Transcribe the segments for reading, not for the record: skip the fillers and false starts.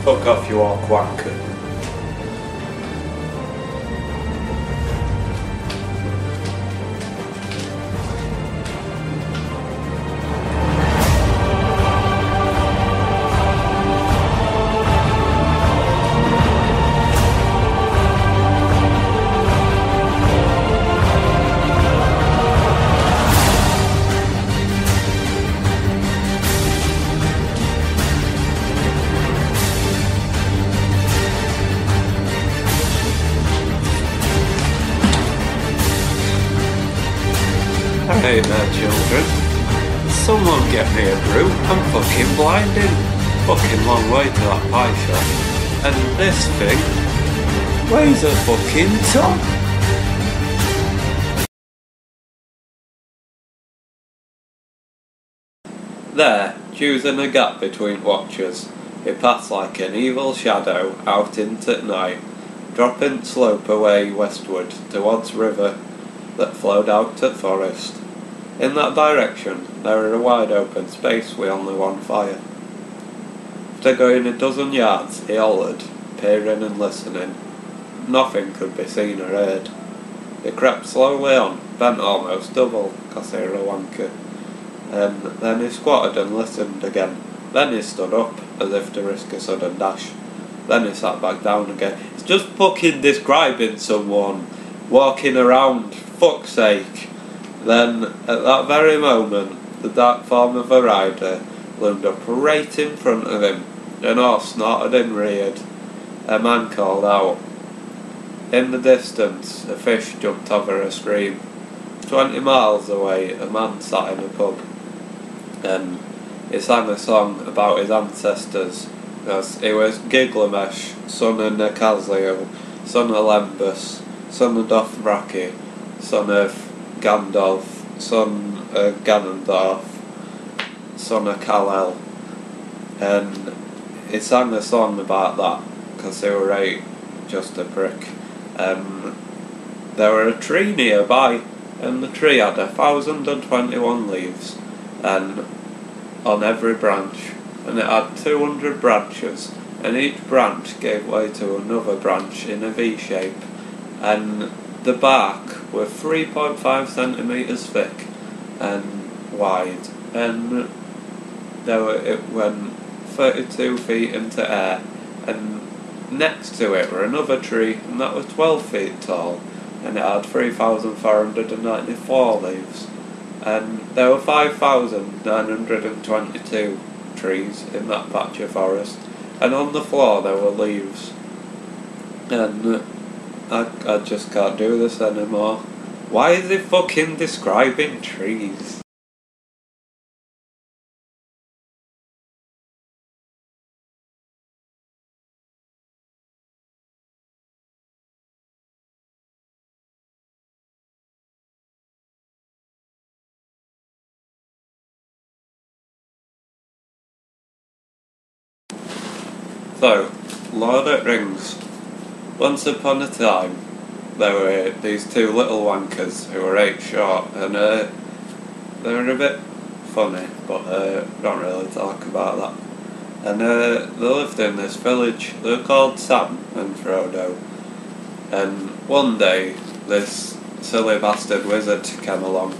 Fuck off, you all wanker. Hey there, children. Someone get me a brew. I'm fucking blinding. Fucking long way to that pie shop. And this thing weighs a fucking ton. There, choosing a gap between watchers, he passed like an evil shadow out into night, dropping slope away westward towards river that flowed out to forest. In that direction, there was a wide open space with only one fire. After going a dozen yards, he hollered, peering and listening. Nothing could be seen or heard. He crept slowly on, bent almost double, 'cause he was a wanker. And then he squatted and listened again. Then he stood up, as if to risk a sudden dash. Then he sat back down again. It's just fucking describing someone walking around, fuck's sake. Then, at that very moment, the dark form of a rider loomed up right in front of him. An horse snorted and reared. A man called out. In the distance, a fish jumped over a stream. 20 miles away, a man sat in a pub. And he sang a song about his ancestors, because he was Gilgamesh, son of Necasio, son of Lembus, son of Dothraki, son of Gandalf, son of Ganondorf, son of Kal-El. And he sang a song about that, because he was right, just a prick. There were a tree nearby, and the tree had 1,021 leaves, and on every branch, and it had 200 branches, and each branch gave way to another branch in a V shape, and the bark was 3.5 centimetres thick and wide, and it went 32 feet into air, and next to it were another tree, and that was 12 feet tall, and it had 3,494 leaves, and there were 5,922 trees in that patch of forest, and on the floor there were leaves, and I just can't do this anymore. Why is it fucking describing trees? So, Lord of the Rings. Once upon a time, there were these two little wankers who were 8 short, and they were a bit funny, but don't really talk about that. And they lived in this village. They were called Sam and Frodo. And one day, this silly bastard wizard came along,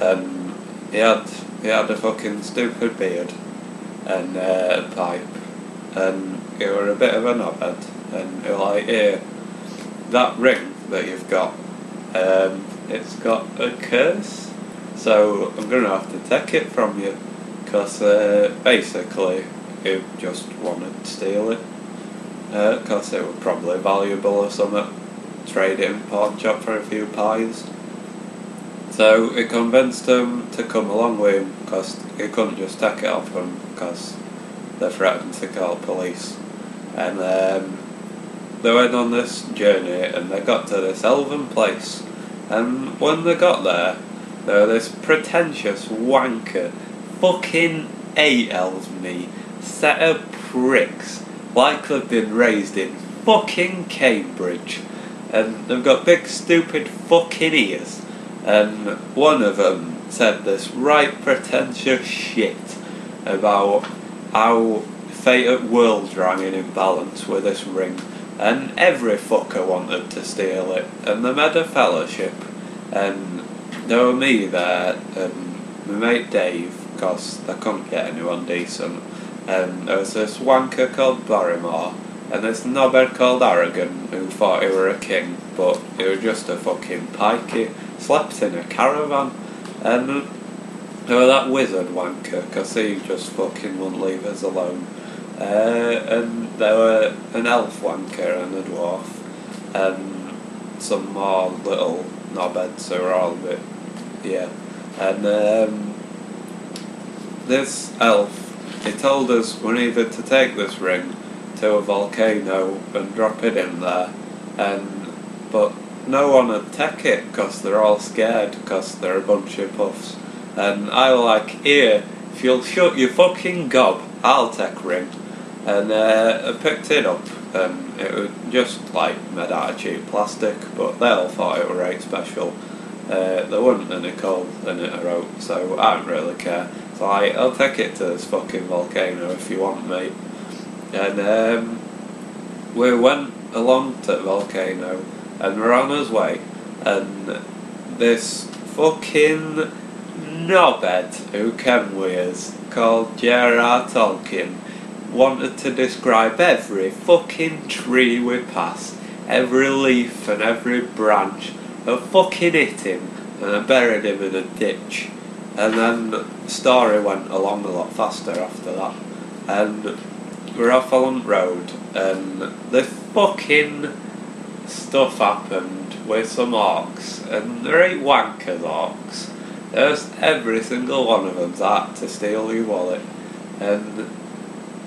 and he had a fucking stupid beard and a pipe, and he were a bit of a knobhead. And he was like, here, that ring that you've got, it's got a curse, so I'm going to have to take it from you, because basically he just wanted to steal it, because it was probably valuable or something, trade it in pawn shop for a few pies. So he convinced him to come along with him, because he couldn't just take it off him, because they threatened to call police. And they went on this journey, and they got to this elven place, and when they got there was this pretentious wanker, fucking 8 elves me, set of pricks, like they've been raised in fucking Cambridge, and they've got big stupid fucking ears, and one of them said this right pretentious shit about how fate of worlds rang in imbalance with this ring, and every fucker wanted to steal it, and they made a fellowship, and there were me there, and my mate Dave, because they couldn't get anyone decent, and there was this wanker called Barrymore, and this knobhead called Arrogant, who thought he were a king, but he was just a fucking pikey, slept in a caravan, and there was that wizard wanker, because he just fucking wouldn't leave us alone, and there were an elf wanker and a dwarf, and some more little knobheads who were all a bit, yeah, and this elf, he told us we needed to take this ring to a volcano and drop it in there, but no one would take it because they're all scared because they're a bunch of puffs, and I was like, here, if you'll shut your fucking gob, I'll take ring, and I picked it up, and it was just like made out of cheap plastic, but they all thought it were right special. There wasn't any coal in it, I wrote, so I don't really care. So I'll take it to this fucking volcano if you want, mate. And we went along to the volcano, and we're on his way, and this fucking knobhead who came with us, called J.R.R. Tolkien, wanted to describe every fucking tree we passed, every leaf and every branch. I fucking hit him, and I buried him in a ditch. And then the story went along a lot faster after that. And we're off Holland Road, and this fucking stuff happened with some orcs, and there ain't wankers orcs. There's every single one of them's out to steal your wallet. And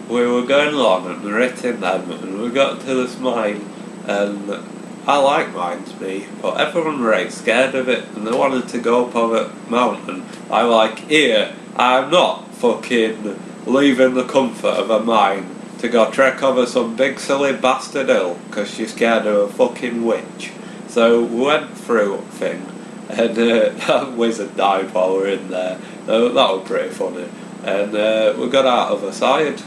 we were going along and we were hitting them, and we got to this mine, and I like mines, me, but everyone were right scared of it, and they wanted to go up over the mountain. I was like, here, I'm not fucking leaving the comfort of a mine to go trek over some big silly bastard hill because she's scared of a fucking witch. So we went through a thing, and that wizard died while we were in there. That was pretty funny. And we got out of the side,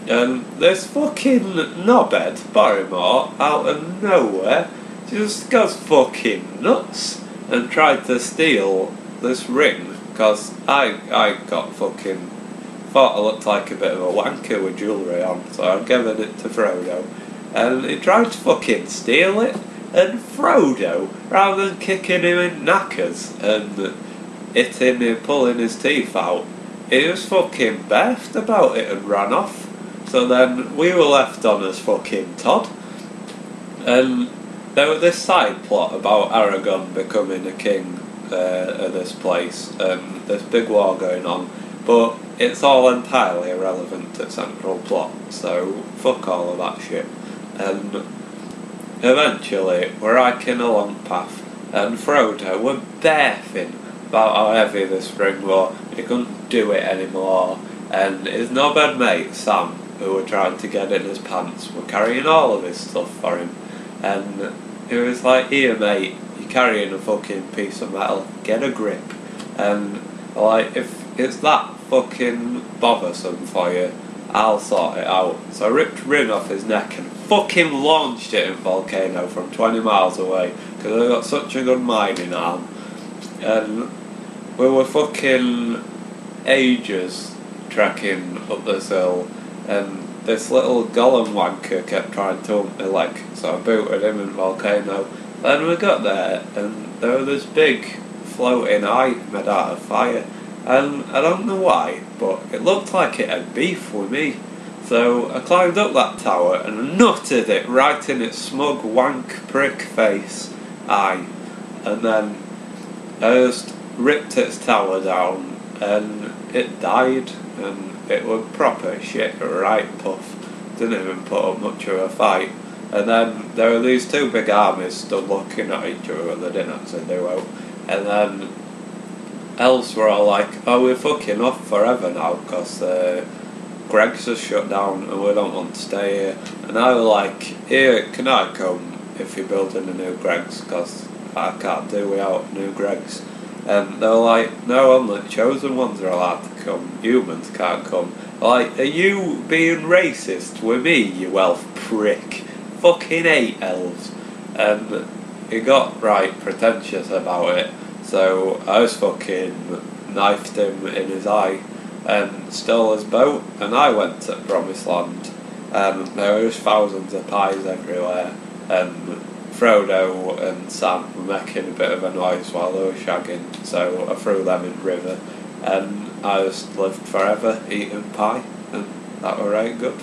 and this fucking knobhead, Barrymore, out of nowhere, just goes fucking nuts and tried to steal this ring, because I got fucking, thought I looked like a bit of a wanker with jewellery on, so I'd given it to Frodo, and he tried to fucking steal it, and Frodo, rather than kicking him in knackers and hitting him, pulling his teeth out, he was fucking beefed about it and ran off. So then we were left on as fucking Todd, and there was this side plot about Aragorn becoming a king of this place, and this big war going on, but it's all entirely irrelevant to central plot, so fuck all of that shit. And eventually we're hiking a long path, and Frodo were barfing about how heavy this ring was, he couldn't do it anymore, and his knobhead mate Sam, who were trying to get in his pants, were carrying all of his stuff for him, and it was like, here mate, you're carrying a fucking piece of metal, get a grip. And like, if it's that fucking bothersome for you, I'll sort it out. So I ripped ring off his neck and fucking launched it in volcano from 20 miles away, because I got such a good mining arm. And we were fucking ages trekking up this hill, and this little golem wanker kept trying to hump my leg, so I booted him in volcano. Then we got there, and there was this big floating eye made out of fire, and I don't know why, but it looked like it had beef with me. So I climbed up that tower and nutted it right in its smug wank prick face eye, and then I just ripped its tower down, and it died, and it was proper shit, right puff. Didn't even put up much of a fight. And then there were these two big armies stood looking at each other, they didn't actually do out. And then elves were all like, oh, we're fucking off forever now, because Greg's has shut down and we don't want to stay here. And I was like, here, can I come if you're building a new Greg's, because I can't do without new Greg's. And they were like, no, only chosen ones are allowed to come, humans can't come. Like, are you being racist with me, you elf prick? Fucking hate elves. And he got right pretentious about it, so I just fucking knifed him in his eye and stole his boat, and I went to Promised Land. There were just thousands of pies everywhere, and Frodo and Sam were making a bit of a noise while they were shagging, so I threw them in the river, and I just lived forever eating pie, and that were right good.